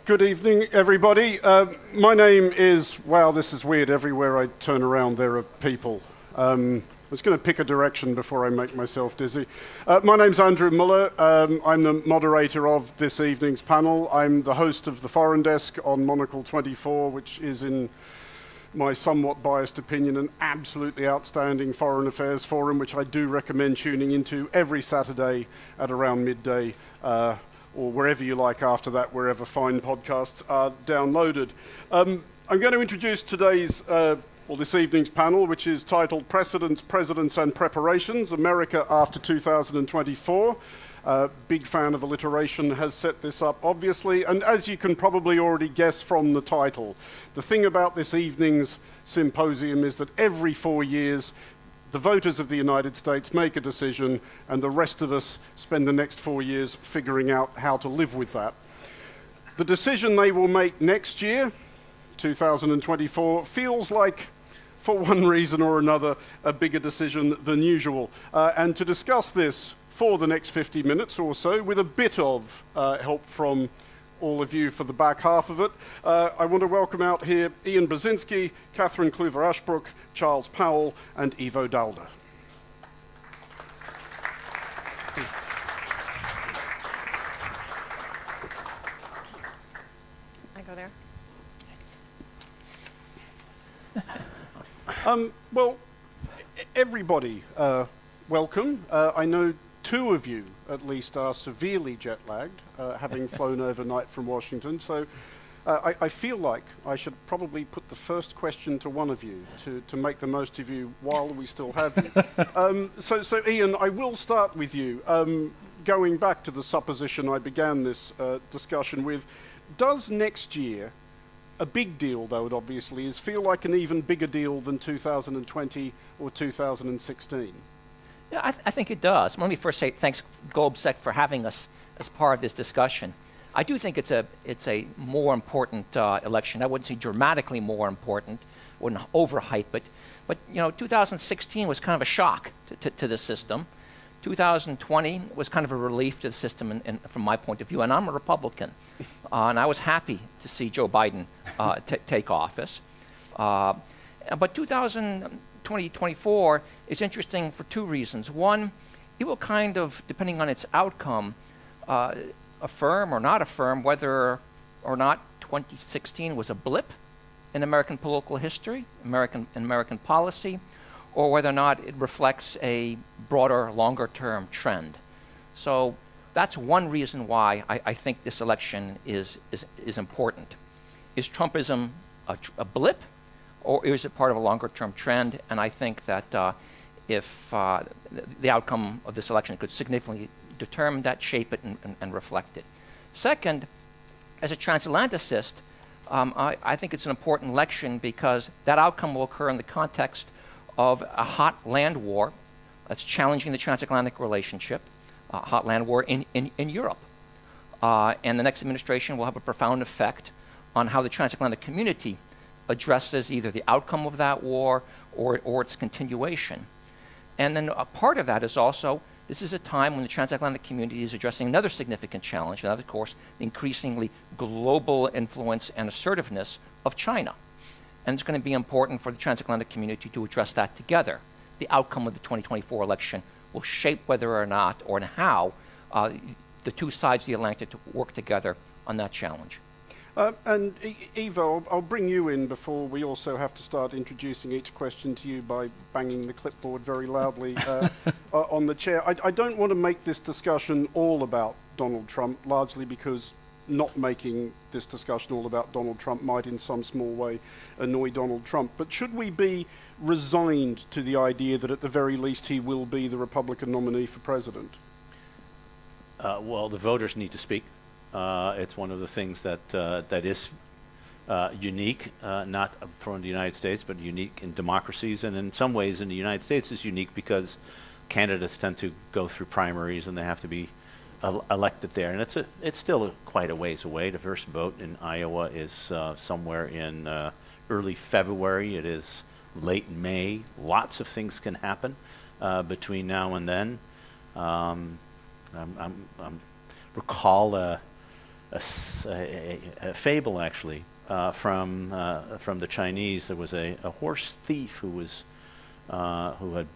Good evening, everybody. My name is, wow, this is weird. Everywhere I turn around, there are people. I was going to pick a direction before I make myself dizzy. My name's Andrew Mueller. I'm the moderator of this evening's panel. I'm the host of the Foreign Desk on Monocle 24, which is, in my somewhat biased opinion, an absolutely outstanding foreign affairs forum, which I do recommend tuning into every Saturday at around midday, or wherever you like after that, wherever fine podcasts are downloaded. I'm going to introduce this evening's panel, which is titled Precedents, Presidents and Preparations, America After 2024. Big fan of alliteration has set this up, obviously, and as you can probably already guess from the title, the thing about this evening's symposium is that every 4 years, the voters of the United States make a decision, and the rest of us spend the next 4 years figuring out how to live with that. The decision they will make next year, 2024, feels like, for one reason or another, a bigger decision than usual. And to discuss this for the next 50 minutes or so, with a bit of help from all of you for the back half of it, I want to welcome out here Ian Brzezinski, Cathryn Clüver Ashbrook, Charles Powell, and Ivo Daalder. I go there. Well, everybody, welcome. I know two of you, at least, are severely jet-lagged, having flown overnight from Washington, so I feel like I should probably put the first question to one of you to make the most of you while we still have you. So Ian, I will start with you. Going back to the supposition I began this discussion with, does next year, a big deal though it obviously is, feel like an even bigger deal than 2020 or 2016? Yeah, I think it does. Let me first say thanks, GlobSec, for having us as part of this discussion. I do think it's a more important election. I wouldn't say dramatically more important, wouldn't overhype it, but 2016 was kind of a shock to the system. 2020 was kind of a relief to the system from my point of view, and I'm a Republican, and I was happy to see Joe Biden take office. But 2024 is interesting for two reasons. One, it will kind of, depending on its outcome, affirm or not affirm whether or not 2016 was a blip in American political history, American policy, or whether or not it reflects a broader, longer-term trend. So that's one reason why I think this election is important. Is Trumpism a blip, or is it part of a longer-term trend? And I think that if the outcome of this election could significantly determine that, shape it, and reflect it. Second, as a transatlanticist, I think it's an important election because that outcome will occur in the context of a hot land war that's challenging the transatlantic relationship, hot land war in Europe. And the next administration will have a profound effect on how the transatlantic community addresses either the outcome of that war or its continuation. And then a part of that is also, this is a time when the transatlantic community is addressing another significant challenge, and that, of course, the increasingly global influence and assertiveness of China. And it's going to be important for the transatlantic community to address that together. The outcome of the 2024 election will shape whether or not, or how, the two sides of the Atlantic to work together on that challenge. And Ivo, I'll bring you in before we also have to start introducing each question to you by banging the clipboard very loudly on the chair. I don't want to make this discussion all about Donald Trump, largely because not making this discussion all about Donald Trump might in some small way annoy Donald Trump. But should we be resigned to the idea that at the very least he will be the Republican nominee for president? Well, the voters need to speak. It's one of the things that is unique, not from the United States, but unique in democracies. And in some ways in the United States is unique because candidates tend to go through primaries and they have to be elected there, and it's still quite a ways away. The first vote in Iowa is somewhere in early February. It is late May. Lots of things can happen between now and then. Recall a fable, actually, from the Chinese. There was a horse thief who had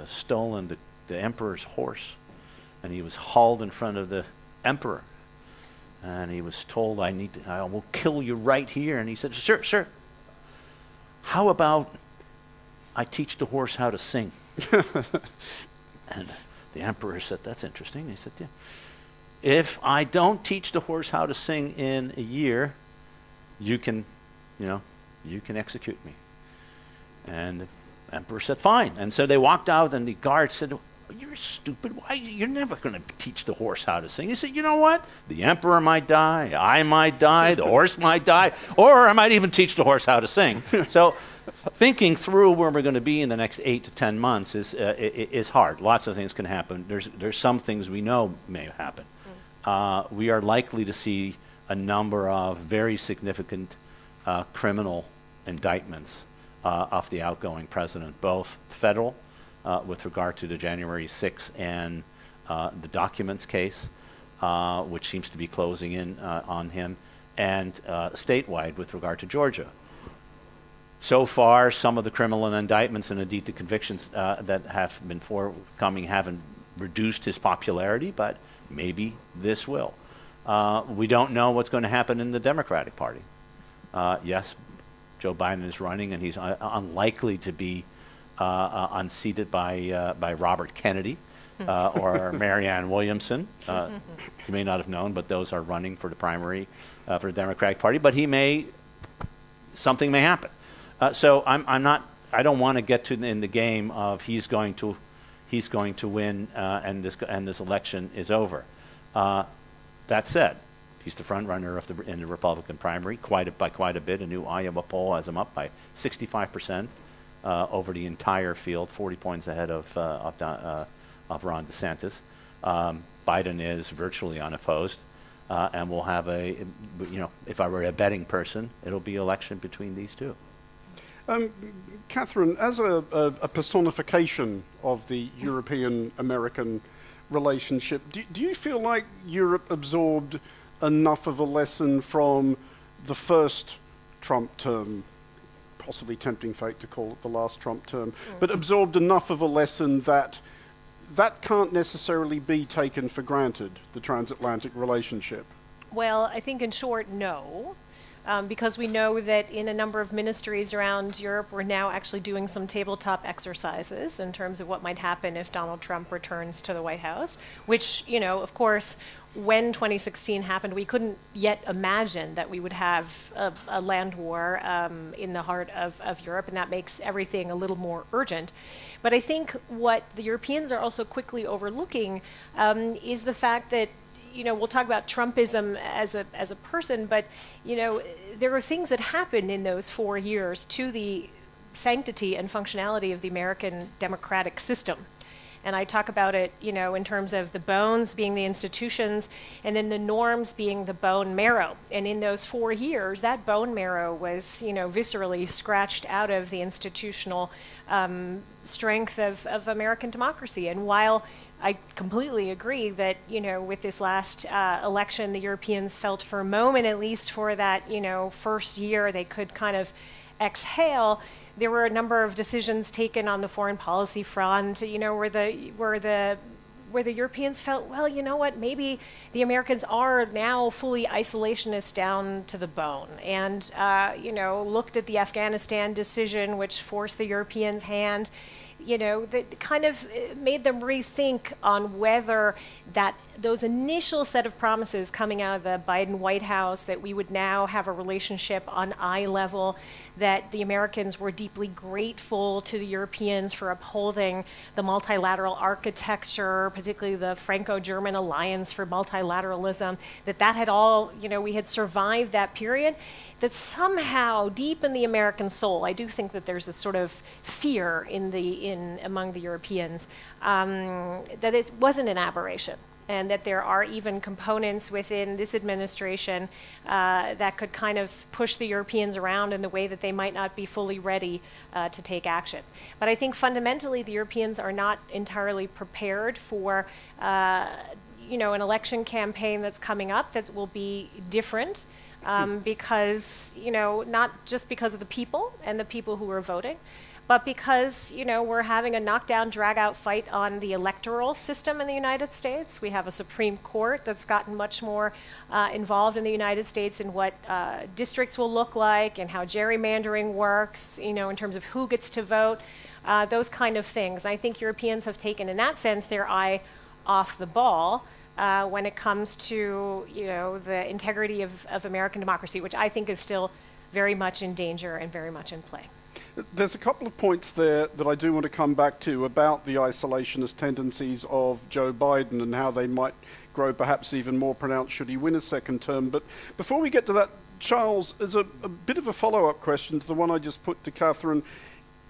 stolen the emperor's horse, and he was hauled in front of the emperor, and he was told, I will kill you right here. And he said, sir, how about I teach the horse how to sing? And the emperor said, that's interesting. He said, yeah. If I don't teach the horse how to sing in a year, you can execute me. And the emperor said, fine. And so they walked out, and the guard said, you're stupid. Why? You're never going to teach the horse how to sing. He said, you know what? The emperor might die, I might die, the horse might die, or I might even teach the horse how to sing. So thinking through where we're going to be in the next 8 to 10 months is hard. Lots of things can happen. There's some things we know may happen. We are likely to see a number of very significant criminal indictments of the outgoing president, both federal, with regard to the January 6th and the documents case, which seems to be closing in on him, and statewide with regard to Georgia. So far, some of the criminal indictments and indeed the convictions that have been forthcoming haven't reduced his popularity, but maybe this will. We don't know what's going to happen in the Democratic Party. Yes, Joe Biden is running, and he's unlikely to be unseated by Robert Kennedy or Marianne Williamson. You may not have known, but those are running for the primary for the Democratic Party. But something may happen. So I don't want to get in the game of he's going to win and this election is over. That said, he's the front runner in the Republican primary by quite a bit. A new Iowa poll has him up by 65%. Over the entire field, 40 points ahead of Ron DeSantis. Biden is virtually unopposed, and we'll have if I were a betting person, it'll be election between these two. Cathryn, as a personification of the European-American relationship, do you feel like Europe absorbed enough of a lesson from the first Trump term, possibly tempting fate to call it the last Trump term, but absorbed enough of a lesson that can't necessarily be taken for granted, the transatlantic relationship? Well, I think in short, no. Because we know that in a number of ministries around Europe, we're now actually doing some tabletop exercises in terms of what might happen if Donald Trump returns to the White House, which, of course, when 2016 happened, we couldn't yet imagine that we would have a land war in the heart of Europe, and that makes everything a little more urgent. But I think what the Europeans are also quickly overlooking is the fact that we'll talk about Trumpism as a person, but there are things that happened in those 4 years to the sanctity and functionality of the American democratic system. And I talk about it, in terms of the bones being the institutions, and then the norms being the bone marrow. And in those 4 years, that bone marrow was, viscerally scratched out of the institutional strength of American democracy. And while I completely agree that, with this last election, the Europeans felt for a moment, at least for that, first year, they could kind of exhale. There were a number of decisions taken on the foreign policy front, where the Europeans felt, well, you know what, maybe the Americans are now fully isolationist down to the bone, and looked at the Afghanistan decision, which forced the Europeans' hand. That kind of made them rethink on whether those initial set of promises coming out of the Biden White House, that we would now have a relationship on eye level, that the Americans were deeply grateful to the Europeans for upholding the multilateral architecture, particularly the Franco-German alliance for multilateralism, that had all, we had survived that period, that somehow deep in the American soul, I do think that there's a sort of fear among the Europeans that it wasn't an aberration. and that there are even components within this administration that could kind of push the Europeans around in the way that they might not be fully ready to take action. But I think fundamentally the Europeans are not entirely prepared for an election campaign that's coming up that will be different because, not just because of the people and the people who are voting, but because, we're having a knockdown, drag-out fight on the electoral system in the United States. We have a Supreme Court that's gotten much more involved in the United States in what districts will look like and how gerrymandering works, in terms of who gets to vote, those kind of things. I think Europeans have taken, in that sense, their eye off the ball when it comes to, the integrity of American democracy, which I think is still very much in danger and very much in play. There's a couple of points there that I do want to come back to about the isolationist tendencies of Joe Biden and how they might grow perhaps even more pronounced should he win a second term. But before we get to that, Charles, as a bit of a follow-up question to the one I just put to Cathryn,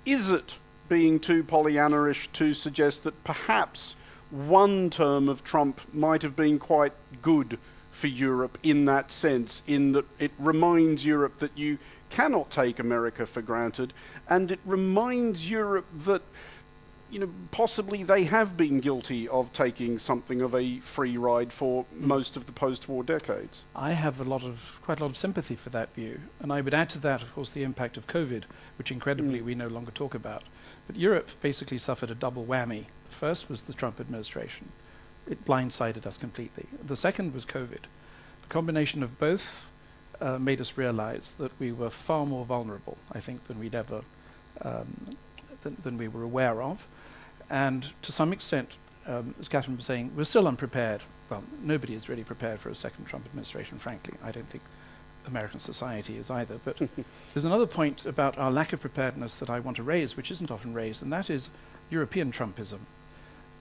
is it being too Pollyanna-ish to suggest that perhaps one term of Trump might have been quite good for Europe in that sense, in that it reminds Europe that you cannot take America for granted, and it reminds Europe that, possibly they have been guilty of taking something of a free ride for most of the post-war decades. I have quite a lot of sympathy for that view, and I would add to that, of course, the impact of COVID, which incredibly we no longer talk about. But Europe basically suffered a double whammy. The first was the Trump administration. It blindsided us completely. The second was COVID. The combination of both made us realize that we were far more vulnerable, I think, than we'd ever, than we were aware of. And to some extent, as Cathryn was saying, we're still unprepared. Well, nobody is really prepared for a second Trump administration, frankly. I don't think American society is either. But there's another point about our lack of preparedness that I want to raise, which isn't often raised, and that is European Trumpism.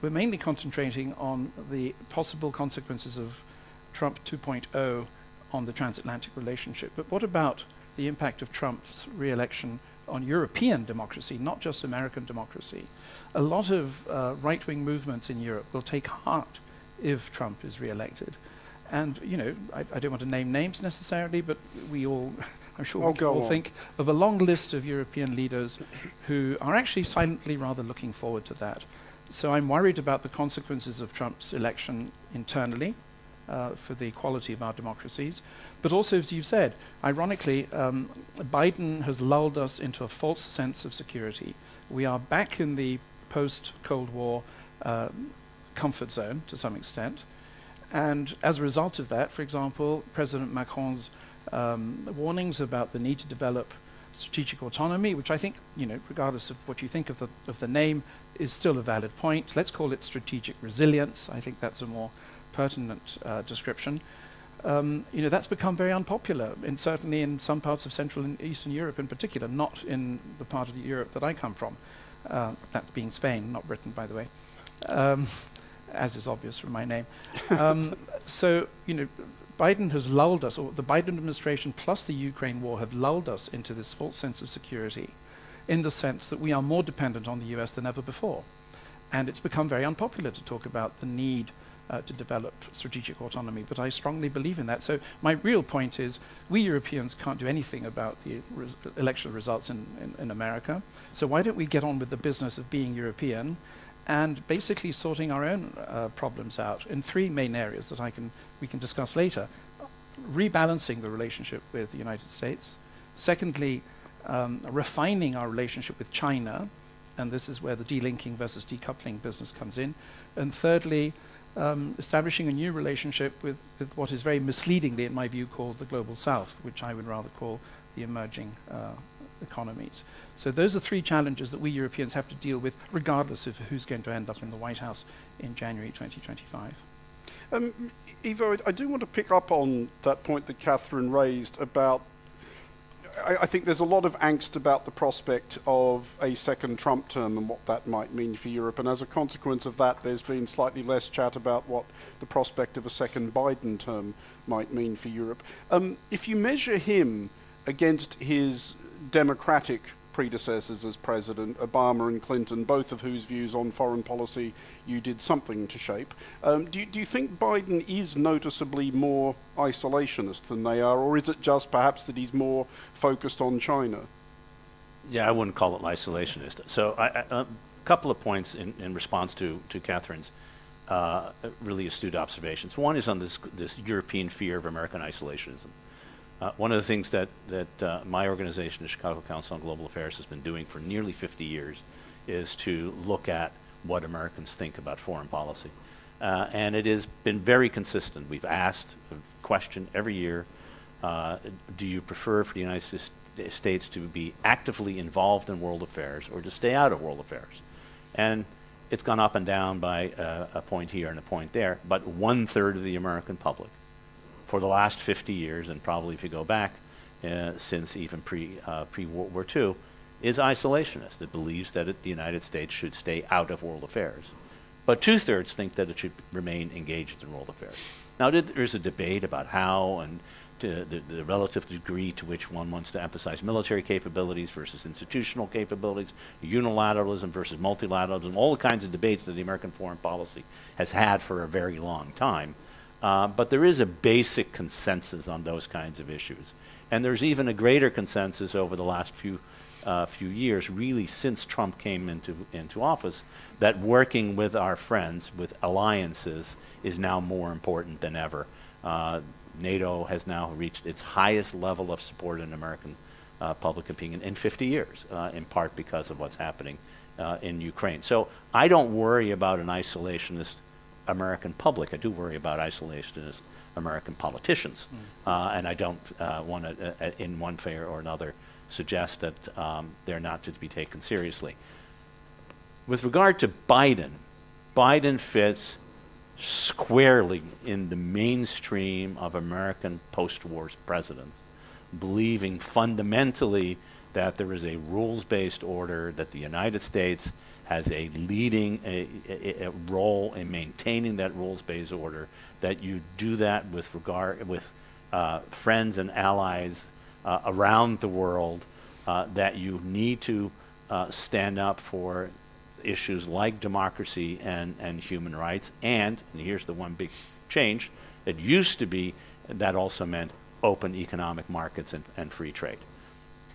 We're mainly concentrating on the possible consequences of Trump 2.0 on the transatlantic relationship. But what about the impact of Trump's re-election on European democracy, not just American democracy? A lot of right-wing movements in Europe will take heart if Trump is re-elected. And, I don't want to name names necessarily, but we all, I'm sure we all think of a long list of European leaders who are actually silently rather looking forward to that. So I'm worried about the consequences of Trump's election internally, for the quality of our democracies. But also, as you've said, ironically, Biden has lulled us into a false sense of security. We are back in the post-Cold War comfort zone to some extent. And as a result of that, for example, President Macron's warnings about the need to develop strategic autonomy, which I think, regardless of what you think of the name, is still a valid point. Let's call it strategic resilience. I think that's a more pertinent description. That's become very unpopular, and certainly in some parts of Central and Eastern Europe in particular, not in the part of Europe that I come from, that being Spain, not Britain, by the way, as is obvious from my name. So, Biden has lulled us, or the Biden administration plus the Ukraine war have lulled us into this false sense of security, in the sense that we are more dependent on the US than ever before. And it's become very unpopular to talk about the need to develop strategic autonomy, but I strongly believe in that. So my real point is, we Europeans can't do anything about the election results in America, so why don't we get on with the business of being European and basically sorting our own problems out in three main areas that we can discuss later. Rebalancing the relationship with the United States. Secondly, refining our relationship with China, and this is where the delinking versus decoupling business comes in. And thirdly, establishing a new relationship with what is very misleadingly, in my view, called the Global South, which I would rather call the emerging economies. So those are three challenges that we Europeans have to deal with, regardless of who's going to end up in the White House in January 2025. Ivo, I do want to pick up on that point that Cathryn raised about, I think there's a lot of angst about the prospect of a second Trump term and what that might mean for Europe. And as a consequence of that, there's been slightly less chat about what the prospect of a second Biden term might mean for Europe. If you measure him against his Democratic predecessors as president, Obama and Clinton, both of whose views on foreign policy you did something to shape. Do you think Biden is noticeably more isolationist than they are, or is it just perhaps that he's more focused on China? Yeah, I wouldn't call it isolationist. So a couple of points in response to Cathryn's really astute observations. One is on this European fear of American isolationism. One of the things that my organization, the Chicago Council on Global Affairs, has been doing for nearly 50 years is to look at what Americans think about foreign policy. And it has been very consistent. We've asked, questioned every year, do you prefer for the United States to be actively involved in world affairs or to stay out of world affairs? And it's gone up and down by a point here and a point there, but 1/3 of the American public for the last 50 years, and probably if you go back since even pre-World War II, is isolationist. It believes that the United States should stay out of world affairs. But 2/3 think that it should remain engaged in world affairs. Now there's a debate about how and the relative degree to which one wants to emphasize military capabilities versus institutional capabilities, unilateralism versus multilateralism, all the kinds of debates that the American foreign policy has had for a very long time. But there is a basic consensus on those kinds of issues. And there's even a greater consensus over the last few years, really since Trump came into office, that working with our friends, with alliances, is now more important than ever. NATO has now reached its highest level of support in American public opinion in 50 years, in part because of what's happening in Ukraine. So I don't worry about an isolationist American public. I do worry about isolationist American politicians. And I don't want to, in one way or another, suggest that they're not to be taken seriously. With regard to Biden, Biden fits squarely in the mainstream of American post-war presidents, believing fundamentally that there is a rules-based order, that the United States has a leading a role in maintaining that rules-based order, that you do that with friends and allies around the world, that you need to stand up for issues like democracy and human rights, and here's the one big change, it used to be that also meant open economic markets and free trade.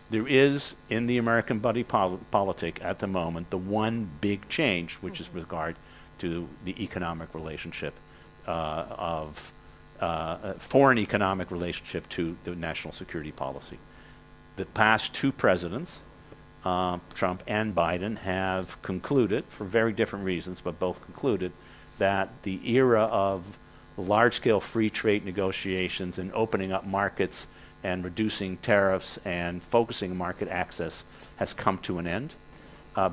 There is, in the American body politic at the moment, the one big change, which is with regard to the economic relationship foreign economic relationship to the national security policy. The past two presidents, Trump and Biden, have concluded, for very different reasons, but both concluded, that the era of large-scale free trade negotiations and opening up markets and reducing tariffs and focusing market access has come to an end,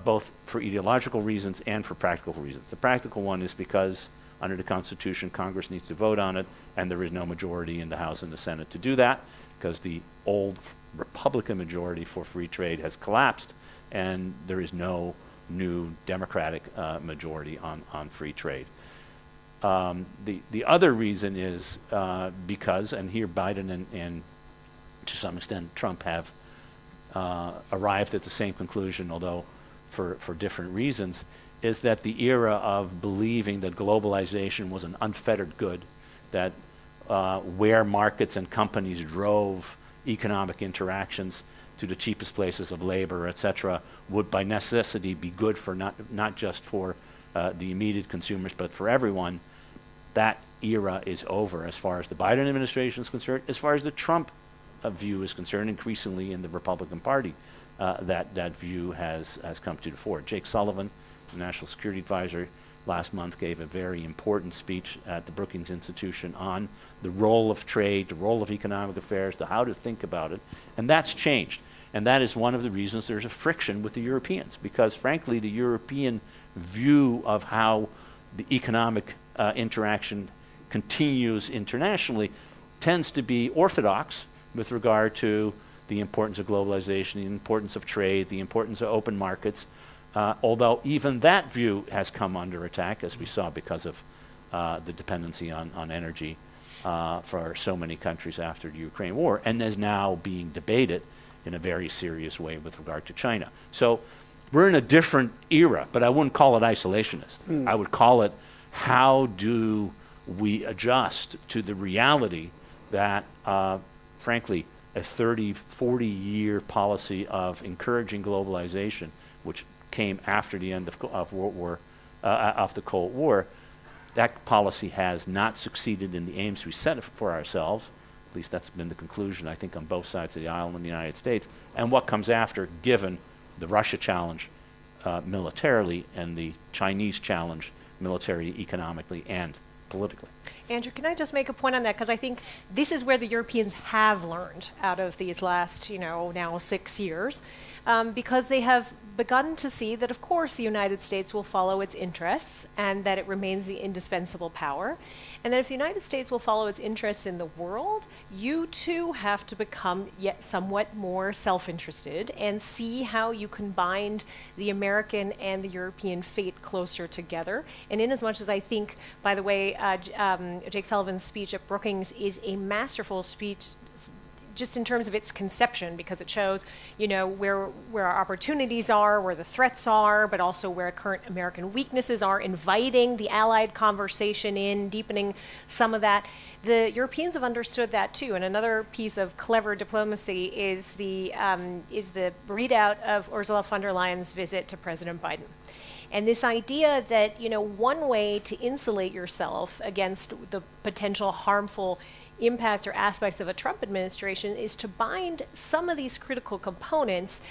both for ideological reasons and for practical reasons. The practical one is because under the Constitution, Congress needs to vote on it, and there is no majority in the House and the Senate to do that, because the old Republican majority for free trade has collapsed, and there is no new Democratic majority on free trade. The other reason is because, and here Biden and to some extent Trump have arrived at the same conclusion, although for different reasons, is that the era of believing that globalization was an unfettered good, that where markets and companies drove economic interactions to the cheapest places of labor, etc., would by necessity be good for not just for the immediate consumers, but for everyone. That era is over as far as the Biden administration is concerned. As far as the Trump view is concerned, increasingly in the Republican Party, that view has come to the fore. Jake Sullivan, the National Security Advisor, last month gave a very important speech at the Brookings Institution on the role of trade, the role of economic affairs, the how to think about it, and that's changed. And that is one of the reasons there's a friction with the Europeans, because frankly the European view of how the economic interaction continues internationally tends to be orthodox with regard to the importance of globalization, the importance of trade, the importance of open markets, although even that view has come under attack, as we saw, because of the dependency on energy for so many countries after the Ukraine war, and is now being debated in a very serious way with regard to China. So we're in a different era, but I wouldn't call it isolationist. I would call it, how do we adjust to the reality that, frankly, a 30, 40-year policy of encouraging globalization, which came after the end of World War, of the Cold War, that policy has not succeeded in the aims we set for ourselves. At least that's been the conclusion, I think, on both sides of the aisle in the United States. And what comes after, given the Russia challenge militarily and the Chinese challenge militarily, economically, and politically. Andrew, can I just make a point on that? Because I think this is where the Europeans have learned out of these last, now 6 years, because they have begun to see that, of course, the United States will follow its interests and that it remains the indispensable power. And that if the United States will follow its interests in the world, you too have to become yet somewhat more self-interested and see how you can bind the American and the European fate closer together. And in as much as I think, by the way, Jake Sullivan's speech at Brookings is a masterful speech, just in terms of its conception, because it shows, where our opportunities are, where the threats are, but also where current American weaknesses are, inviting the allied conversation in, deepening some of that. The Europeans have understood that too. And another piece of clever diplomacy is the readout of Ursula von der Leyen's visit to President Biden. And this idea that, one way to insulate yourself against the potential harmful impact or aspects of a Trump administration is to bind some of these critical components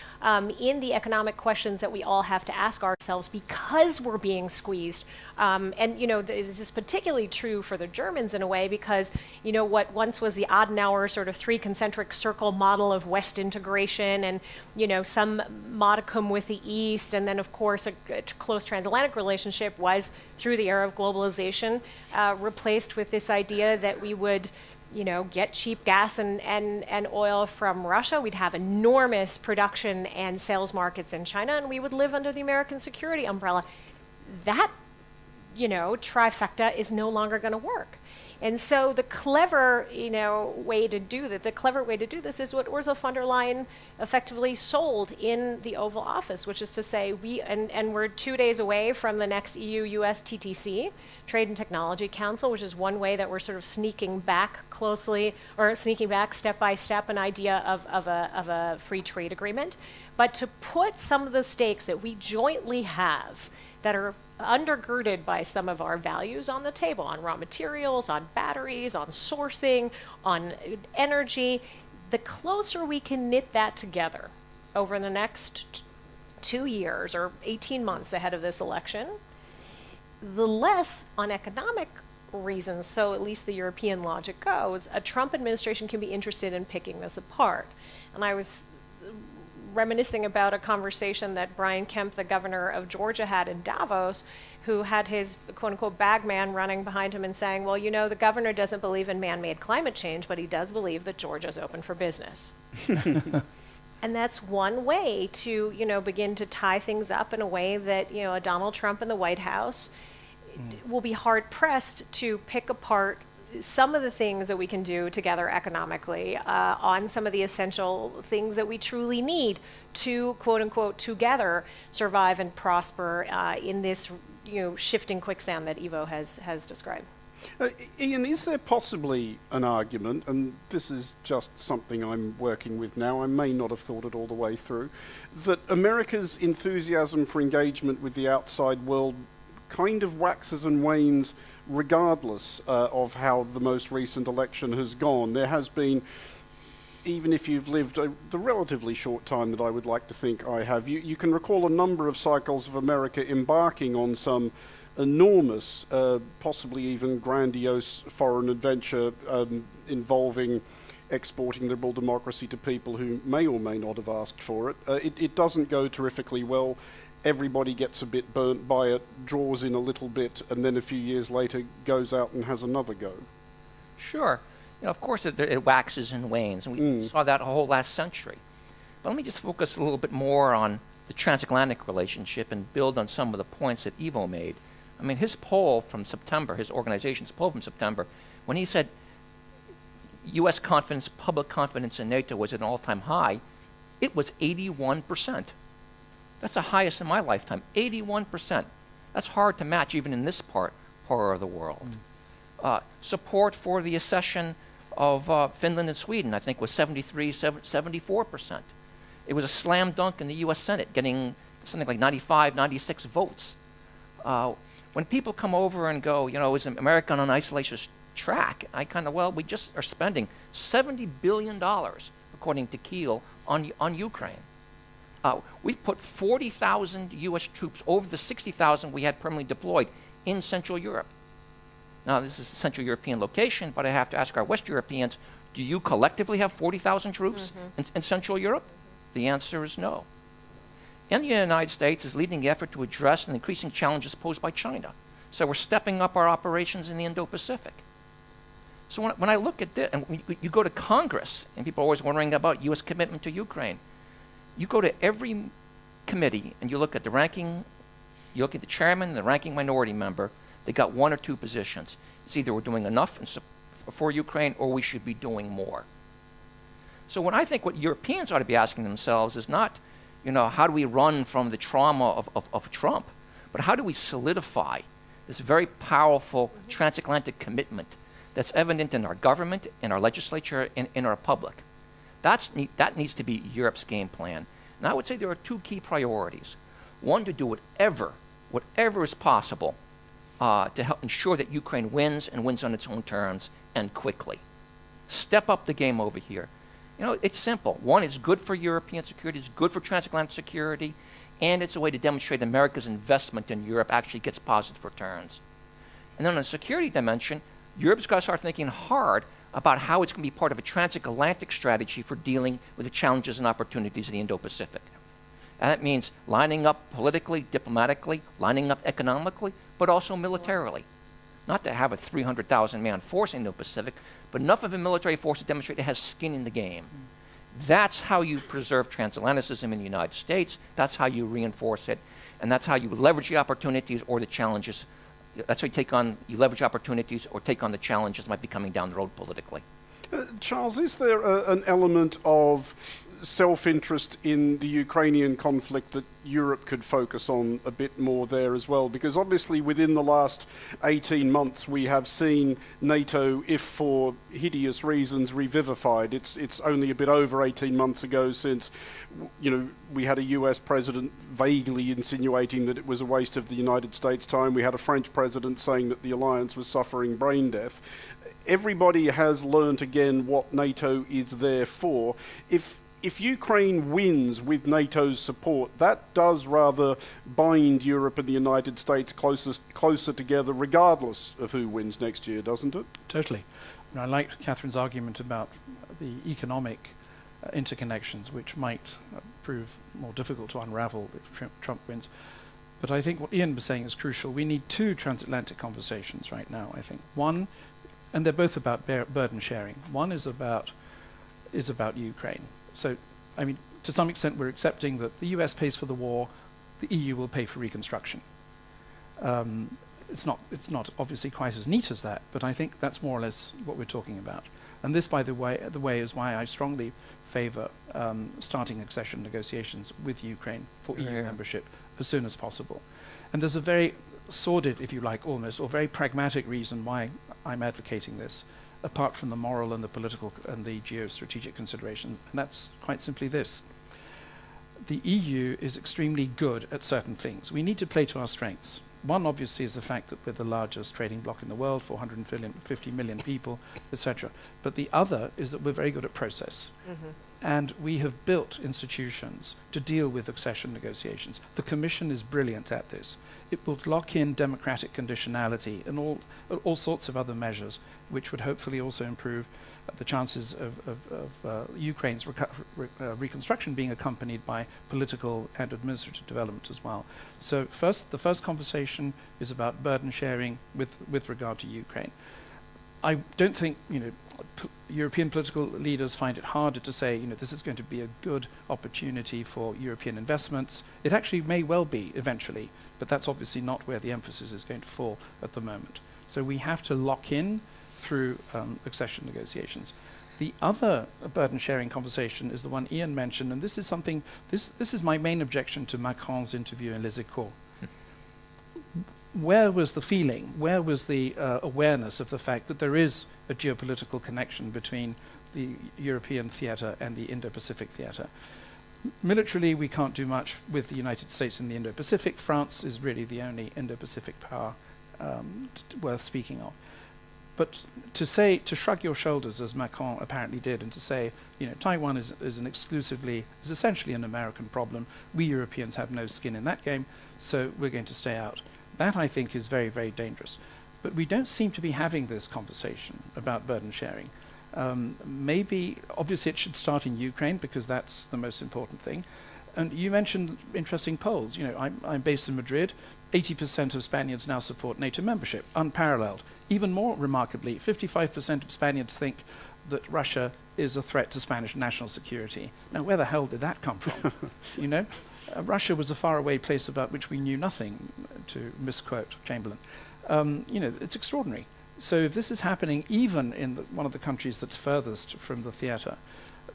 in the economic questions that we all have to ask ourselves because we're being squeezed. This is particularly true for the Germans in a way because, what once was the Adenauer sort of three concentric circle model of West integration and, some modicum with the East, and then, of course, a close transatlantic relationship was, through the era of globalization, replaced with this idea that we would get cheap gas and oil from Russia. We'd have enormous production and sales markets in China, and we would live under the American security umbrella. That, trifecta is no longer going to work. And so the clever, way to do that, the clever way to do this is what Ursula von der Leyen effectively sold in the Oval Office, which is to say we're 2 days away from the next EU-US TTC, Trade and Technology Council, which is one way that we're sort of sneaking back step by step an idea of a free trade agreement. But to put some of the stakes that we jointly have that are undergirded by some of our values on the table, on raw materials, on batteries, on sourcing, on energy, the closer we can knit that together over the next 2 years or 18 months ahead of this election, the less on economic reasons, so at least the European logic goes, a Trump administration can be interested in picking this apart. And I was reminiscing about a conversation that Brian Kemp, the governor of Georgia, had in Davos, who had his quote-unquote bagman running behind him and saying, well, the governor doesn't believe in man-made climate change, but he does believe that Georgia's open for business. And that's one way to, begin to tie things up in a way that, a Donald Trump in the White House will be hard-pressed to pick apart some of the things that we can do together economically on some of the essential things that we truly need to, quote unquote, together survive and prosper in this shifting quicksand that Ivo has described. Ian, is there possibly an argument, and this is just something I'm working with now, I may not have thought it all the way through, that America's enthusiasm for engagement with the outside world kind of waxes and wanes regardless of how the most recent election has gone? There has been, even if you've lived the relatively short time that I would like to think I have, you can recall a number of cycles of America embarking on some enormous, possibly even grandiose foreign adventure involving exporting liberal democracy to people who may or may not have asked for it. It doesn't go terrifically well. Everybody gets a bit burnt by it, draws in a little bit, and then a few years later goes out and has another go. Sure. Of course it waxes and wanes, and we saw that whole last century. But let me just focus a little bit more on the transatlantic relationship and build on some of the points that Ivo made. I mean, his poll from September, his organization's poll from September, when he said U.S. confidence, public confidence in NATO was at an all-time high, it was 81%. That's the highest in my lifetime, 81%. That's hard to match even in this part of the world. Support for the accession of Finland and Sweden, I think, was 74%. It was a slam dunk in the US Senate, getting something like 95, 96 votes. When people come over and go, is America on an isolationist track? I we just are spending $70 billion, according to Kiel, on Ukraine. We've put 40,000 US troops over the 60,000 we had permanently deployed in Central Europe. Now, this is a Central European location, but I have to ask our West Europeans, do you collectively have 40,000 troops in Central Europe? The answer is no. And the United States is leading the effort to address the increasing challenges posed by China. So we're stepping up our operations in the Indo-Pacific. So when I look at this, and you go to Congress, and people are always wondering about U.S. commitment to Ukraine. You go to every committee, and you look at you look at the chairman and the ranking minority member, they got one or two positions. It's either we're doing enough for Ukraine or we should be doing more. So I think what Europeans ought to be asking themselves is not, how do we run from the trauma of Trump, but how do we solidify this very powerful transatlantic commitment that's evident in our government, in our legislature, and in our public. That needs to be Europe's game plan. And I would say there are two key priorities. One, to do whatever is possible to help ensure that Ukraine wins and wins on its own terms and quickly. Step up the game over here. It's simple. One, it's good for European security, it's good for transatlantic security, and it's a way to demonstrate America's investment in Europe actually gets positive returns. And then on the security dimension, Europe's got to start thinking hard about how it's going to be part of a transatlantic strategy for dealing with the challenges and opportunities of the Indo-Pacific. And that means lining up politically, diplomatically, lining up economically, but also militarily. Not to have a 300,000-man force in the Indo-Pacific, but enough of a military force to demonstrate it has skin in the game. That's how you preserve transatlanticism in the United States. That's how you reinforce it. And that's how you leverage the opportunities or the challenges. That's how you leverage opportunities or take on the challenges that might be coming down the road politically. Charles, is there an element of self-interest in the Ukrainian conflict that Europe could focus on a bit more there as well? Because obviously within the last 18 months we have seen NATO, if for hideous reasons, revivified. It's only a bit over 18 months ago since we had a US president vaguely insinuating that it was a waste of the United States time. We had a French president saying that the alliance was suffering brain death. Everybody has learnt again what NATO is there for. If Ukraine wins with NATO's support, that does rather bind Europe and the United States closer together, regardless of who wins next year, doesn't it? Totally. I liked Cathryn's argument about the economic interconnections, which might prove more difficult to unravel if Trump wins. But I think what Ian was saying is crucial. We need two transatlantic conversations right now, I think. One, and they're both about burden sharing. One is about Ukraine. So, to some extent, we're accepting that the US pays for the war, the EU will pay for reconstruction. It's not obviously quite as neat as that, but I think that's more or less what we're talking about. And this, by the way, is why I strongly favor starting accession negotiations with Ukraine for EU membership as soon as possible. And there's a very sordid, if you like, almost, or very pragmatic reason why I'm advocating this, apart from the moral and the political and the geostrategic considerations, and that's quite simply this. The EU is extremely good at certain things. We need to play to our strengths. One, obviously, is the fact that we're the largest trading bloc in the world, 450 million people, etc. But the other is that we're very good at process. And we have built institutions to deal with accession negotiations. The Commission is brilliant at this. It will lock in democratic conditionality and all sorts of other measures, which would hopefully also improve the chances of Ukraine's reconstruction being accompanied by political and administrative development as well. So the first conversation is about burden sharing with regard to Ukraine. I don't think European political leaders find it harder to say this is going to be a good opportunity for European investments. It actually may well be eventually, but that's obviously not where the emphasis is going to fall at the moment. So we have to lock in through accession negotiations. The other burden-sharing conversation is the one Ian mentioned, and this is something, this is my main objection to Macron's interview in Les Echos. Where was the feeling? Where was the awareness of the fact that there is a geopolitical connection between the European theatre and the Indo-Pacific theatre? Militarily, we can't do much with the United States in the Indo-Pacific. France is really the only Indo-Pacific power worth speaking of. But to shrug your shoulders, as Macron apparently did, and to say, Taiwan is essentially an American problem. We Europeans have no skin in that game, so we're going to stay out. That, I think, is very, very dangerous. But we don't seem to be having this conversation about burden sharing. Maybe, obviously, it should start in Ukraine, because that's the most important thing. And you mentioned interesting polls. I'm based in Madrid. 80% of Spaniards now support NATO membership, unparalleled. Even more remarkably, 55% of Spaniards think that Russia is a threat to Spanish national security. Now, where the hell did that come from? Russia was a faraway place about which we knew nothing, to misquote Chamberlain. It's extraordinary. So if this is happening even in one of the countries that's furthest from the theatre,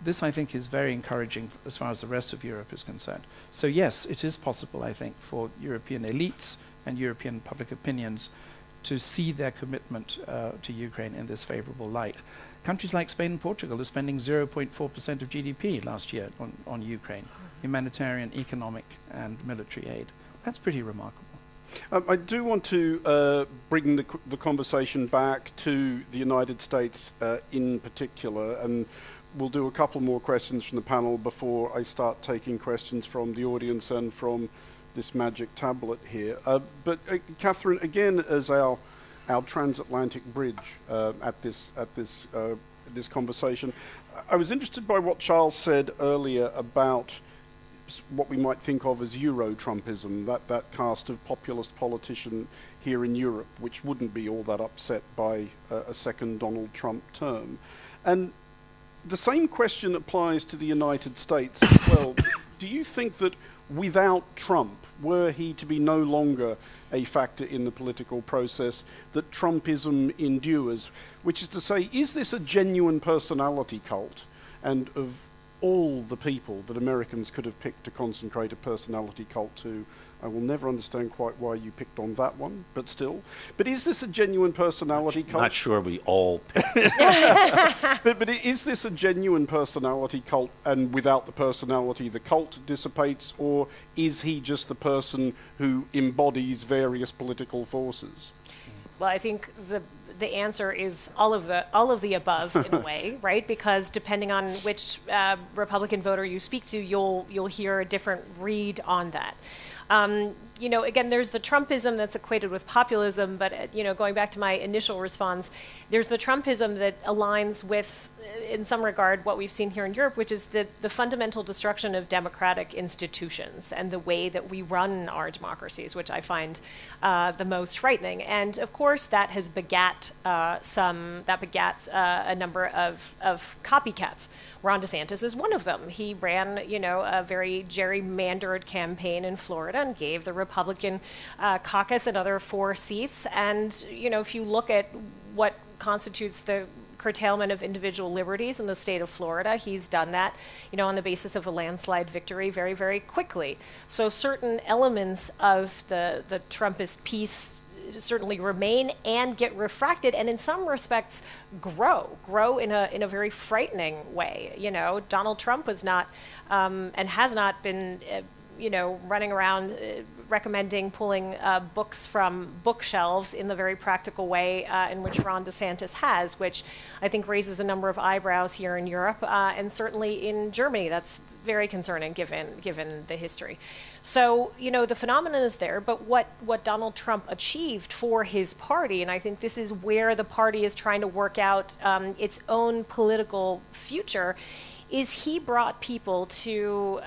this, I think, is very encouraging as far as the rest of Europe is concerned. So yes, it is possible, I think, for European elites and European public opinions to see their commitment to Ukraine in this favourable light. Countries like Spain and Portugal are spending 0.4% of GDP last year on Ukraine, humanitarian, economic and military aid. That's pretty remarkable. I do want to bring the conversation back to the United States in particular, and we'll do a couple more questions from the panel before I start taking questions from the audience and from this magic tablet here. But Cathryn, again, as our transatlantic bridge at this conversation, I was interested by what Charles said earlier about what we might think of as Euro-Trumpism, that cast of populist politician here in Europe, which wouldn't be all that upset by a second Donald Trump term. And the same question applies to the United States as well. Do you think that without Trump, were he to be no longer a factor in the political process, that Trumpism endures? Which is to say, is this a genuine personality cult? And of all the people that Americans could have picked to concentrate a personality cult to, I will never understand quite why you picked on that one, but still. But is this a genuine personality cult? Not sure we all picked. But is this a genuine personality cult, and without the personality the cult dissipates, or is he just the person who embodies various political forces? Well, I think the answer is all of the above in a way, right? Because depending on which Republican voter you speak to, you'll hear a different read on that. Again, there's the Trumpism that's equated with populism, but going back to my initial response, there's the Trumpism that aligns with, in some regard, what we've seen here in Europe, which is the fundamental destruction of democratic institutions and the way that we run our democracies, which I find the most frightening. And of course, that has begats a number of copycats. Ron DeSantis is one of them. He ran, a very gerrymandered campaign in Florida and gave the Republican caucus another 4 seats. And, if you look at what constitutes the curtailment of individual liberties in the state of Florida, he's done that, on the basis of a landslide victory very, very quickly. So certain elements of the Trumpist piece certainly remain and get refracted, and in some respects grow in a very frightening way. Donald Trump was not and has not been running around recommending pulling books from bookshelves in the very practical way in which Ron DeSantis has, which I think raises a number of eyebrows here in Europe and certainly in Germany. That's very concerning given the history. So, the phenomenon is there, but what Donald Trump achieved for his party, and I think this is where the party is trying to work out its own political future, is he brought people to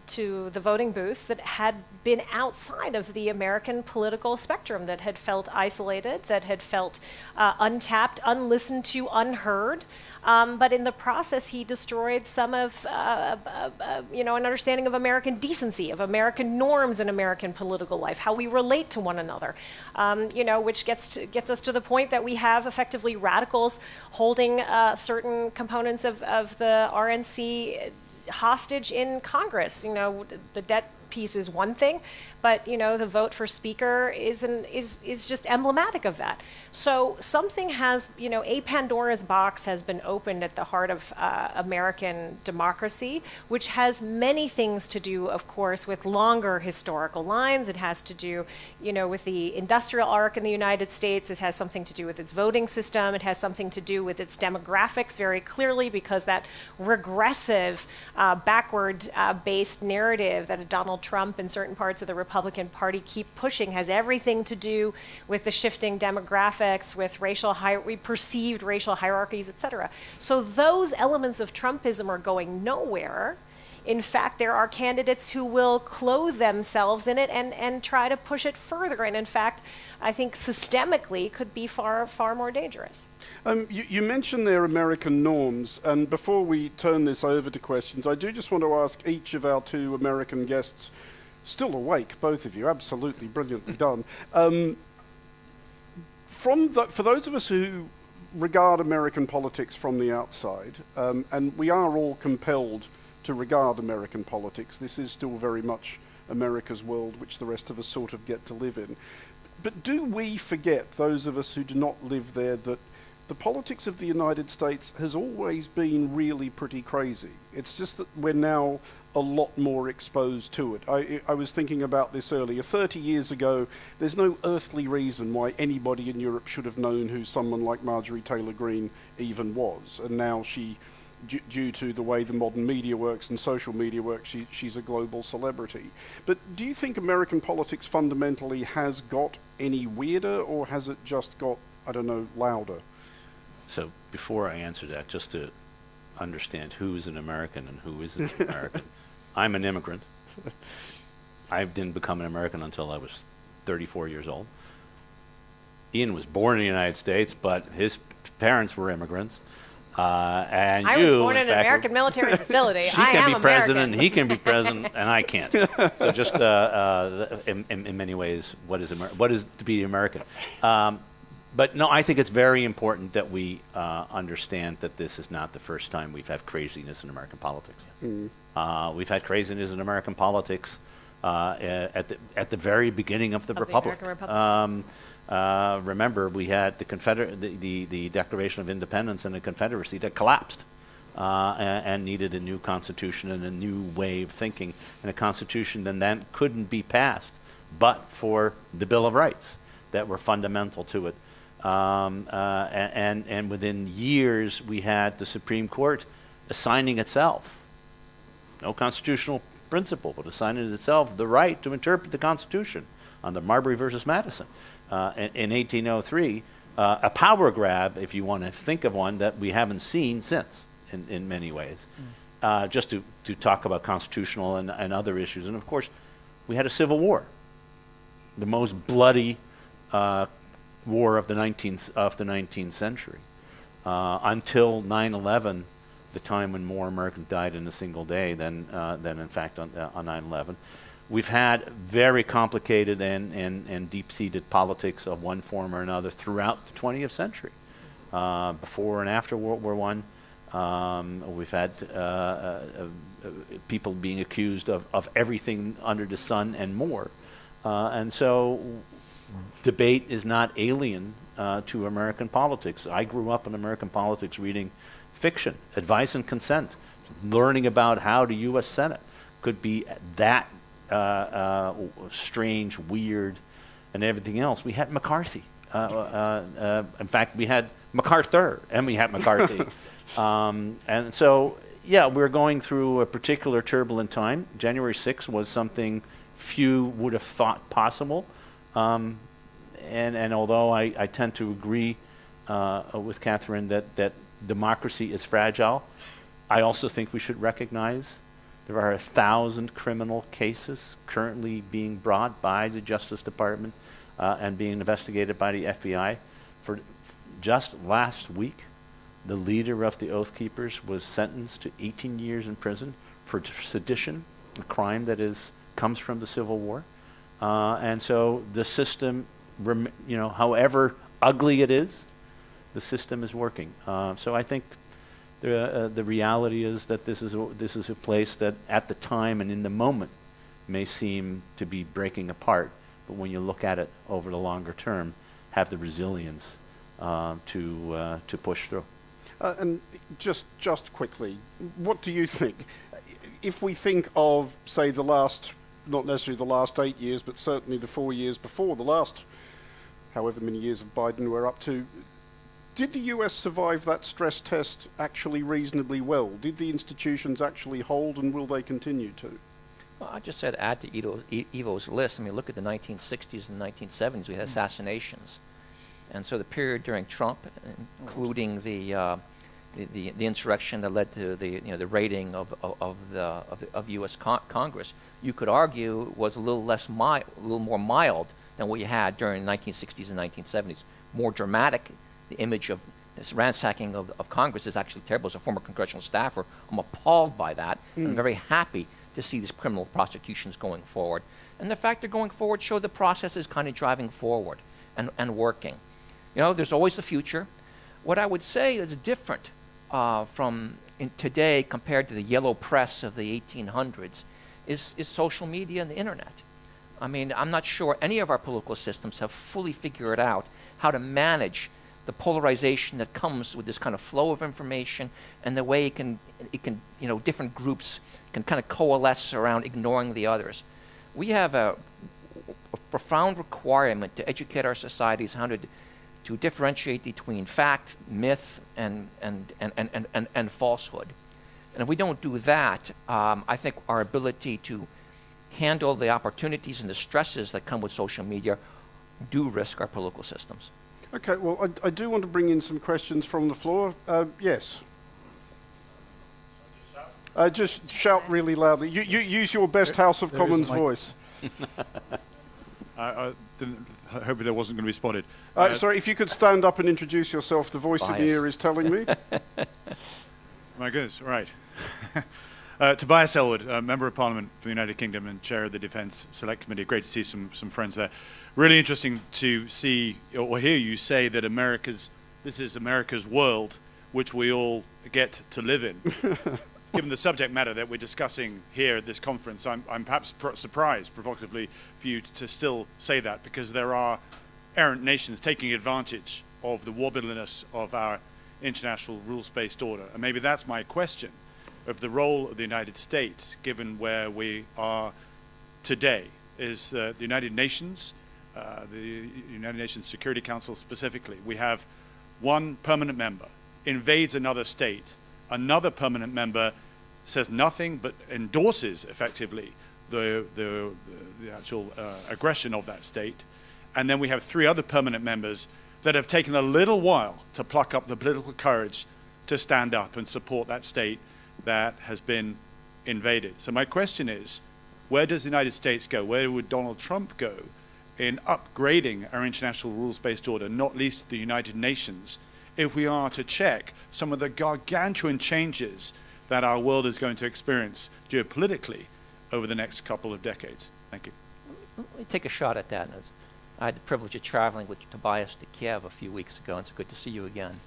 the voting booths that had been outside of the American political spectrum, that had felt isolated, that had felt untapped, unlistened to, unheard. But in the process, he destroyed some of, an understanding of American decency, of American norms in American political life, how we relate to one another, which gets us to the point that we have effectively radicals holding certain components of the RNC hostage in Congress. The debt piece is one thing, but the vote for speaker is just emblematic of that. So something has, a Pandora's box has been opened at the heart of American democracy, which has many things to do, of course, with longer historical lines. It has to do, with the industrial arc in the United States. It has something to do with its voting system. It has something to do with its demographics very clearly, because that regressive, backward-based narrative that Donald Trump and certain parts of the Republican Party keep pushing has everything to do with the shifting demographics, with perceived racial hierarchies, etc. So those elements of Trumpism are going nowhere. In fact, there are candidates who will clothe themselves in it and try to push it further. And in fact, I think systemically could be far, far more dangerous. You mentioned their American norms, and before we turn this over to questions, I do just want to ask each of our two American guests, still awake, both of you, absolutely brilliantly done. For those of us who regard American politics from the outside, and we are all compelled to regard American politics, this is still very much America's world, which the rest of us sort of get to live in. But do we forget, those of us who do not live there, that the politics of the United States has always been really pretty crazy? It's just that we're now a lot more exposed to it. I was thinking about this earlier. 30 years ago, there's no earthly reason why anybody in Europe should have known who someone like Marjorie Taylor Greene even was. And now she, due to the way the modern media works and social media works, she's a global celebrity. But do you think American politics fundamentally has got any weirder, or has it just got, I don't know, louder? So before I answer that, just to understand who is an American and who isn't an American, I'm an immigrant. I didn't become an American until I was 34 years old. Ian was born in the United States, but his parents were immigrants. And I was born in an American military facility. She can be president, he can be president, and I can't. So just in many ways, what is to be American? But no, I think it's very important that we understand that this is not the first time we've had craziness in American politics. We've had craziness in American politics at the very beginning of the Republic. Remember, we had the Declaration of Independence and the Confederacy that collapsed and needed a new constitution and a new way of thinking, and a constitution then couldn't be passed but for the Bill of Rights that were fundamental to it. And within years, we had the Supreme Court assigning itself, no constitutional principle, but assigning itself the right to interpret the Constitution under Marbury versus Madison in 1803, a power grab, if you want to think of one, that we haven't seen since in many ways. Just to talk about constitutional and other issues. And of course, we had a civil war, the most bloody war of the 19th century, until 9/11, the time when more Americans died in a single day than in fact on 9/11. We've had very complicated and deep-seated politics of one form or another throughout the 20th century. Before and after World War I, we've had people being accused of everything under the sun and more. And so debate is not alien to American politics. I grew up in American politics reading fiction, Advice and Consent, learning about how the U.S. Senate could be that strange, weird, and everything else. We had McCarthy. In fact, we had MacArthur, and we had McCarthy. And so, yeah, we're going through a particular turbulent time. January 6th was something few would have thought possible. And although I tend to agree with Cathryn that democracy is fragile, I also think we should recognize there are 1,000 criminal cases currently being brought by the Justice Department and being investigated by the FBI. For just last week, The leader of the Oath Keepers was sentenced to 18 years in prison for sedition, a crime that comes from the Civil War. And so the system, however ugly it is, the system is working. So I think the reality is that this is a place that at the time and in the moment may seem to be breaking apart, but when you look at it over the longer term, have the resilience to push through. And just quickly, what do you think? If we think of, say, not necessarily the last 8 years, but certainly the 4 years before the last, however many years of Biden we're up to, did the US survive that stress test actually reasonably well? Did the institutions actually hold, and will they continue to? Well, I just said add to Ivo's list. I mean, look at the 1960s and 1970s. We had assassinations. And so the period during Trump, including the insurrection that led to the raiding of U.S. Congress, you could argue was a little more mild than what you had during the 1960s and 1970s. More dramatic. The image of this ransacking of Congress is actually terrible. As a former congressional staffer, I'm appalled by that. I'm very happy to see these criminal prosecutions going forward. And the fact they're going forward show the process is kind of driving forward and working. There's always the future. What I would say is different from today compared to the yellow press of the 1800s is social media and the internet. I mean, I'm not sure any of our political systems have fully figured out how to manage the polarization that comes with this kind of flow of information and the way different groups can kind of coalesce around ignoring the others. We have a profound requirement to educate our societies how to differentiate between fact, myth, and falsehood. And if we don't do that, I think our ability to handle the opportunities and the stresses that come with social media do risk our political systems. Okay, well, I do want to bring in some questions from the floor. Yes. Just shout really loudly. You use your best House of Commons voice. I hope that wasn't going to be spotted. Sorry, if you could stand up and introduce yourself. The voice in the ear is telling me. My goodness, right. Tobias Elwood, Member of Parliament for the United Kingdom and Chair of the Defence Select Committee. Great to see some friends there. Really interesting to see or hear you say that this is America's world, which we all get to live in. Given the subject matter that we're discussing here at this conference, I'm perhaps surprised, provocatively, for you to still say that, because there are errant nations taking advantage of the wobbliness of our international rules-based order. And maybe that's my question of the role of the United States, given where we are today. Is the United Nations, the United Nations Security Council specifically, we have one permanent member, invades another state, another permanent member says nothing but endorses effectively the actual aggression of that state, and then we have three other permanent members that have taken a little while to pluck up the political courage to stand up and support that state that has been invaded. So my question is, where does the United States go? Where would Donald Trump go in upgrading our international rules-based order, not least the United Nations, if we are to check some of the gargantuan changes that our world is going to experience geopolitically over the next couple of decades? Thank you. Let me take a shot at that. I had the privilege of traveling with Tobias to Kiev a few weeks ago, and it's good to see you again.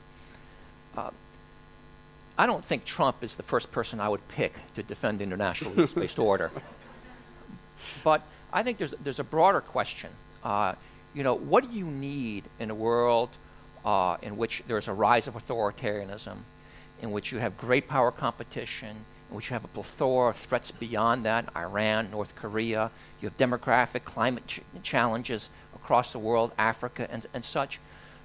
I don't think Trump is the first person I would pick to defend the international rules-based order. But I think there's a broader question. What do you need in a world in which there's a rise of authoritarianism, in which you have great power competition, in which you have a plethora of threats beyond that, Iran, North Korea, you have demographic, climate challenges across the world, Africa, and such.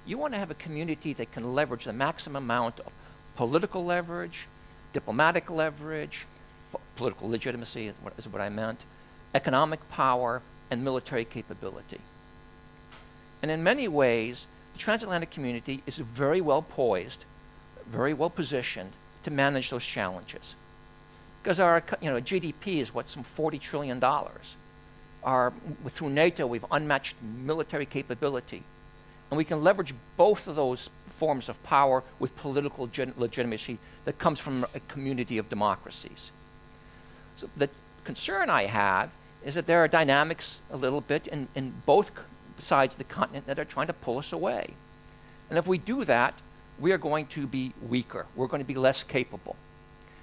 You want to have a community that can leverage the maximum amount of political leverage, diplomatic leverage, political legitimacy is what I meant, economic power, and military capability. And in many ways, the transatlantic community is very well poised, very well positioned to manage those challenges. Because our GDP is some $40 trillion. Through NATO, we've unmatched military capability. And we can leverage both of those forms of power with political legitimacy that comes from a community of democracies. So the concern I have is that there are dynamics a little bit in both sides of the continent that are trying to pull us away. And if we do that, we are going to be weaker. We're going to be less capable.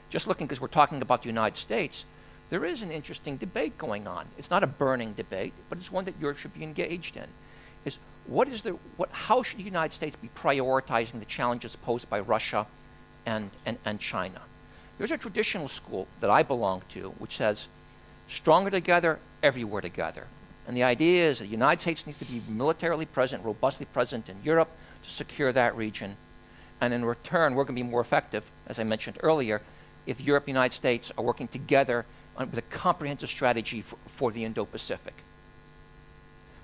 Just looking, because we're talking about the United States, there is an interesting debate going on. It's not a burning debate, but it's one that Europe should be engaged in. Is how should the United States be prioritizing the challenges posed by Russia and China? There's a traditional school that I belong to which says, stronger together, everywhere together. And the idea is that the United States needs to be militarily present, robustly present in Europe to secure that region. And in return, we're going to be more effective, as I mentioned earlier, if Europe and the United States are working together with a comprehensive strategy for the Indo-Pacific.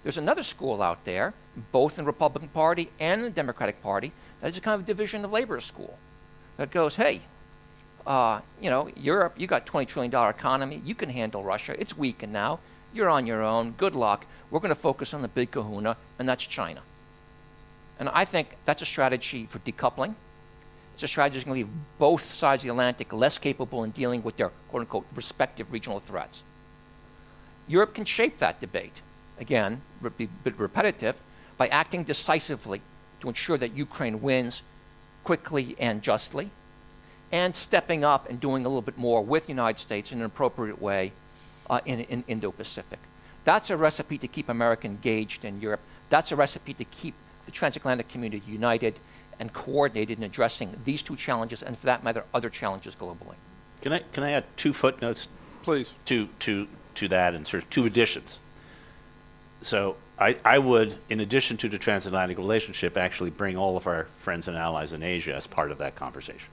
There's another school out there, both in the Republican Party and in the Democratic Party, that is a kind of division of labor school that goes, hey, Europe, you got $20 trillion economy, you can handle Russia, it's weakened now, you're on your own, good luck, we're going to focus on the big kahuna, and that's China. And I think that's a strategy for decoupling. It's a strategy that's going to leave both sides of the Atlantic less capable in dealing with their quote-unquote respective regional threats. Europe can shape that debate, again, be a bit repetitive, by acting decisively to ensure that Ukraine wins quickly and justly, and stepping up and doing a little bit more with the United States in an appropriate way in Indo-Pacific. That's a recipe to keep America engaged in Europe. That's a recipe to keep the transatlantic community united and coordinated in addressing these two challenges, and for that matter, other challenges globally. Can I add 2 footnotes, please, to that, and sort of 2 additions? So I would, in addition to the transatlantic relationship, actually bring all of our friends and allies in Asia as part of that conversation.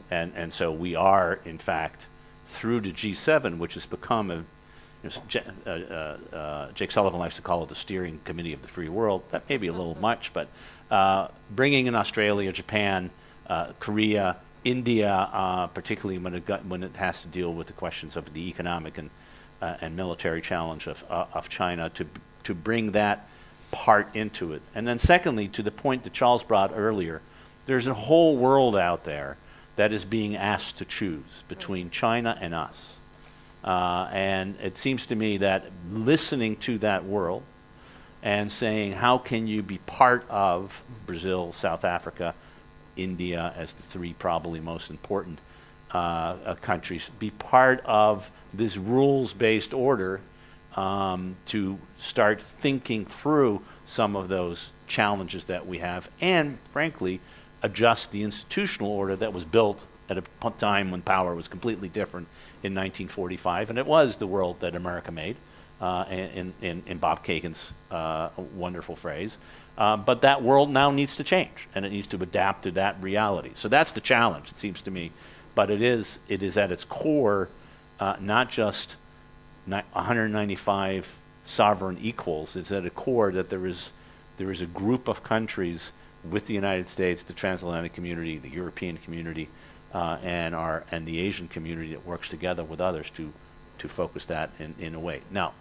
And so we are, in fact, through the G7, which has become Jake Sullivan likes to call it the steering committee of the free world. That may be a little much, but bringing in Australia, Japan, Korea, India, particularly when it has to deal with the questions of the economic and military challenge of China, to bring that part into it. And then secondly, to the point that Charles brought earlier, there's a whole world out there that is being asked to choose between China and us. And it seems to me that listening to that world and saying, how can you be part of Brazil, South Africa, India as the 3 probably most important countries, be part of this rules-based order to start thinking through some of those challenges that we have, and frankly, adjust the institutional order that was built at a time when power was completely different in 1945, and it was the world that America made, in Bob Kagan's wonderful phrase. But that world now needs to change, and it needs to adapt to that reality. So that's the challenge, it seems to me. But it is at its core not just 195 sovereign equals. It's at a core that there is a group of countries with the United States, the transatlantic community, the European community, and the Asian community that works together with others to focus that in a way. Now,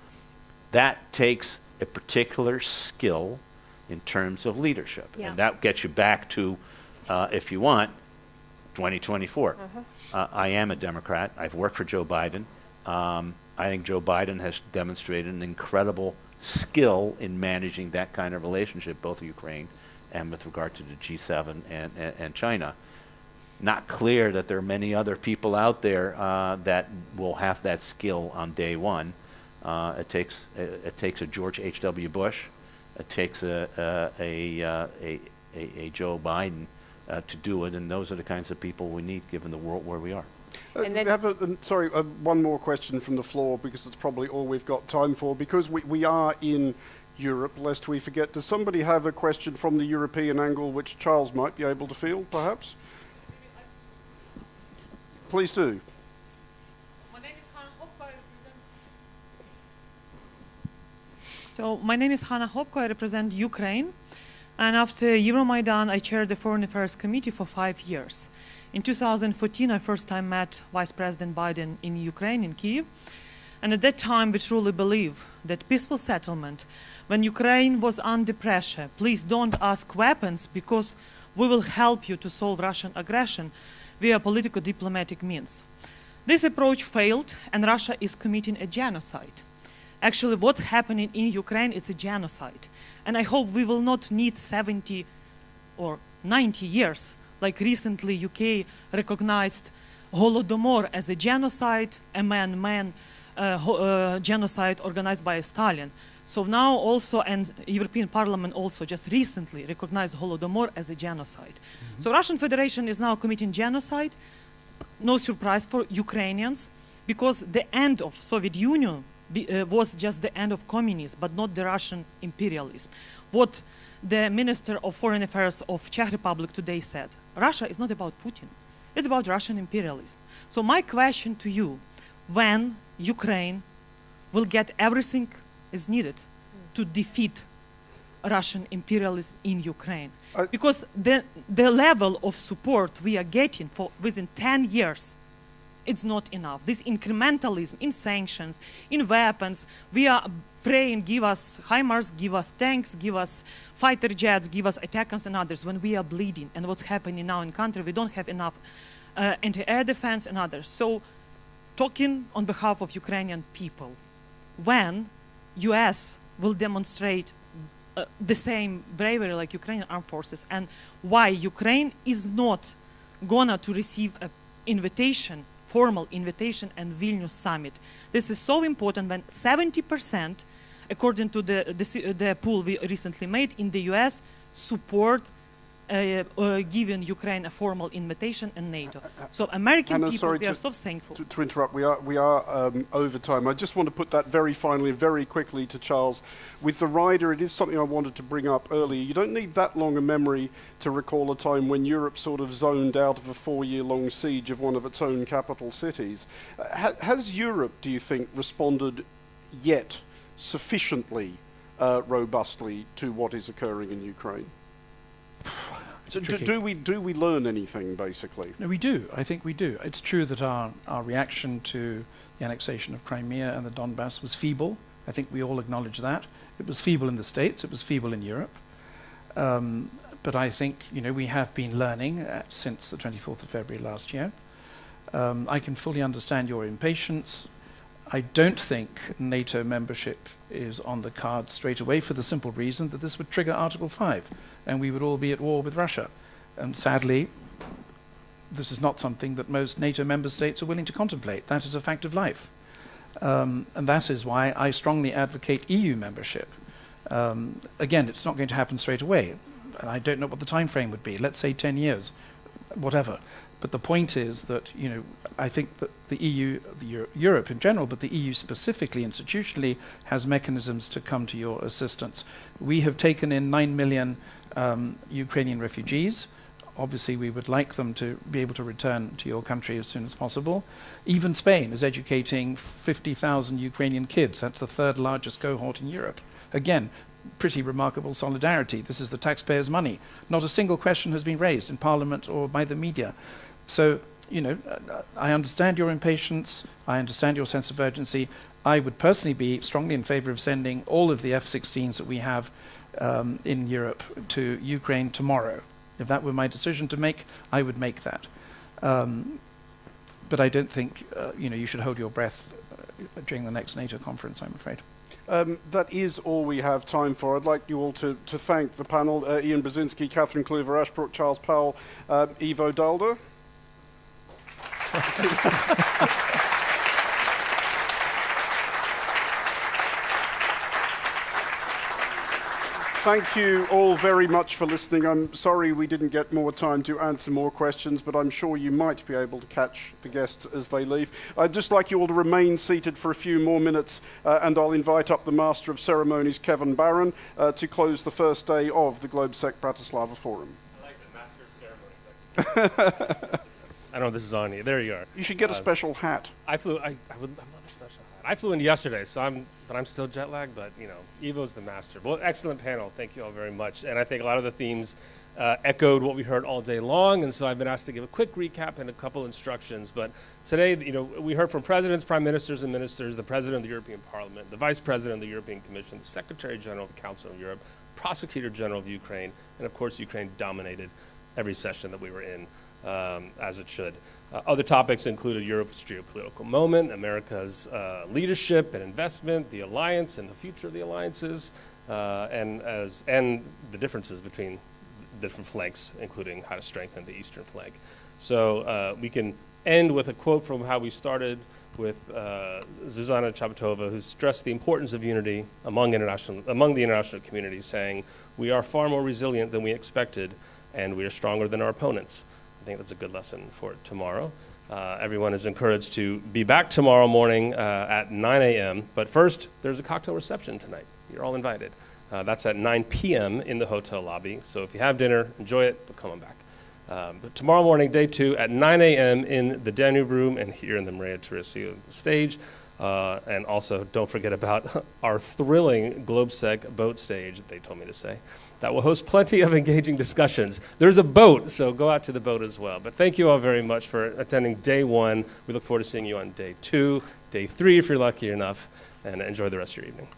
that takes a particular skill in terms of leadership, and that gets you back to, if you want, 2024. I am a Democrat. I've worked for Joe Biden. I think Joe Biden has demonstrated an incredible skill in managing that kind of relationship, both Ukraine and with regard to the G7 and China. Not clear that there are many other people out there that will have that skill on day one. It takes a George H.W. Bush. It takes a Joe Biden to do it, and those are the kinds of people we need, given the world where we are. And then one more question from the floor, because it's probably all we've got time for. Because we are in Europe, lest we forget, does somebody have a question from the European angle which Charles might be able to field, perhaps? Please do. My name is Hannah Hopko. My name is Hannah Hopko. I represent Ukraine. And after Euromaidan, I chaired the Foreign Affairs Committee for 5 years. In 2014, I first time met Vice President Biden in Ukraine, in Kyiv. And at that time, we truly believe that peaceful settlement, when Ukraine was under pressure, please don't ask weapons because we will help you to solve Russian aggression via political diplomatic means. This approach failed, and Russia is committing a genocide. Actually, what's happening in Ukraine is a genocide. And I hope we will not need 70 or 90 years, like recently UK recognized Holodomor as a genocide, a man-man genocide organized by Stalin. So now also, and European Parliament also just recently recognized Holodomor as a genocide. So Russian Federation is now committing genocide. No surprise for Ukrainians, because the end of Soviet Union was just the end of communism, but not the Russian imperialism. What the Minister of Foreign Affairs of Czech Republic today said, Russia is not about Putin, it's about Russian imperialism. So my question to you, when Ukraine will get everything is needed to defeat Russian imperialism in Ukraine? Because the level of support we are getting for within 10 years, it's not enough. This incrementalism in sanctions, in weapons, we are praying, give us HIMARS, give us tanks, give us fighter jets, give us attackers and others when we are bleeding. And what's happening now in country, we don't have enough anti-air defense and others. So talking on behalf of Ukrainian people, when US will demonstrate the same bravery like Ukrainian armed forces, and why Ukraine is not gonna to receive an invitation, formal invitation and Vilnius summit. This is so important when 70%, according to the poll we recently made in the US, support giving Ukraine a formal invitation in NATO. So American people, we are so thankful. To interrupt, we are over time. I just want to put that very finally, very quickly to Charles. With the rider, it is something I wanted to bring up earlier. You don't need that long a memory to recall a time when Europe sort of zoned out of a 4-year-long siege of one of its own capital cities. Has Europe, do you think, responded yet sufficiently robustly to what is occurring in Ukraine? Do we learn anything, basically? No, we do. I think we do. It's true that our reaction to the annexation of Crimea and the Donbass was feeble. I think we all acknowledge that. It was feeble in the States. It was feeble in Europe. But I think, we have been learning since the 24th of February last year. I can fully understand your impatience. I don't think NATO membership is on the card straight away for the simple reason that this would trigger Article 5 and we would all be at war with Russia. And sadly, this is not something that most NATO member states are willing to contemplate. That is a fact of life. And that is why I strongly advocate EU membership. Again, it's not going to happen straight away. And I don't know what the time frame would be. Let's say 10 years, whatever. But the point is that, I think that the EU, Europe in general, but the EU specifically, institutionally, has mechanisms to come to your assistance. We have taken in 9 million Ukrainian refugees. Obviously, we would like them to be able to return to your country as soon as possible. Even Spain is educating 50,000 Ukrainian kids. That's the third largest cohort in Europe. Again, pretty remarkable solidarity. This is the taxpayers' money. Not a single question has been raised in Parliament or by the media. So, I understand your impatience. I understand your sense of urgency. I would personally be strongly in favor of sending all of the F-16s that we have in Europe to Ukraine tomorrow. If that were my decision to make, I would make that. But I don't think, you should hold your breath during the next NATO conference, I'm afraid. That is all we have time for. I'd like you all to thank the panel, Ian Brzezinski, Cathryn, Clüver, Ashbrook, Charles Powell, Ivo Daalder. Thank you all very much for listening. I'm sorry we didn't get more time to answer more questions, but I'm sure you might be able to catch the guests as they leave. I'd just like you all to remain seated for a few more minutes, and I'll invite up the Master of Ceremonies, Kevin Barron, to close the first day of the GlobeSec Bratislava Forum. I like the Master of Ceremonies. I don't know if this is on you. There you are. You should get a special hat. I would love a special hat. I flew in yesterday, so I'm still jet lagged, but Ivo's the master. Well, excellent panel. Thank you all very much. And I think a lot of the themes echoed what we heard all day long, and so I've been asked to give a quick recap and a couple instructions. But today, we heard from presidents, prime ministers, and ministers, the president of the European Parliament, the vice president of the European Commission, the secretary general of the Council of Europe, prosecutor general of Ukraine, and of course, Ukraine dominated every session that we were in, as it should. Other topics included Europe's geopolitical moment, America's leadership and investment, the alliance and the future of the alliances, and the differences between different flanks, including how to strengthen the eastern flank. So we can end with a quote from how we started with Zuzana Chabatova, who stressed the importance of unity among the international community, saying, "We are far more resilient than we expected, and we are stronger than our opponents." I think that's a good lesson for tomorrow. Everyone is encouraged to be back tomorrow morning at 9 a.m. But first, there's a cocktail reception tonight. You're all invited. That's at 9 p.m. in the hotel lobby. So if you have dinner, enjoy it, but come on back. But tomorrow morning, day 2, at 9 a.m. in the Danube Room and here in the Maria Teresia stage. And also, don't forget about our thrilling GlobeSec boat stage, they told me to say, that will host plenty of engaging discussions. There's a boat, so go out to the boat as well. But thank you all very much for attending day 1. We look forward to seeing you on day 2, day 3 if you're lucky enough, and enjoy the rest of your evening.